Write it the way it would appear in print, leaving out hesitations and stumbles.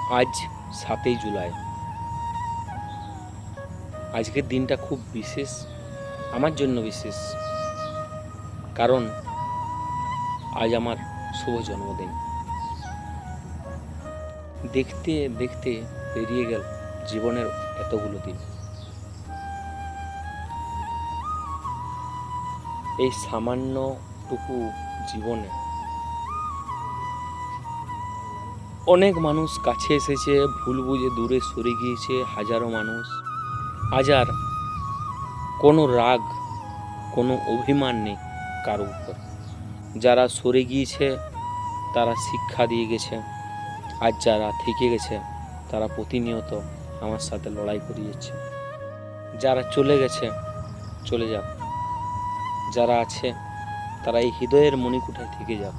আজ 7ই জুলাই। আজকের দিনটা খুব বিশেষ, আমার জন্য বিশেষ, কারণ আজ আমার শুভ জন্মদিন। দেখতে দেখতে পেরিয়ে গেল জীবনের এতগুলো দিন। এই সামান্যটুকু জীবনে অনেক মানুষ কাছে এসেছে, ভুল বুঝে দূরে সরে গিয়েছে হাজারো মানুষ। আজ আর কোনো রাগ, কোনো অভিমান নেই কারো উপর। যারা সরে গিয়েছে তারা শিক্ষা দিয়ে গেছে, আর যারা থেকে গেছে তারা প্রতিনিয়ত আমার সাথে লড়াই করে যাচ্ছে। যারা চলে গেছে চলে যাক, যারা আছে তারা এই হৃদয়ের মণিকূঠায় থেকে যাক।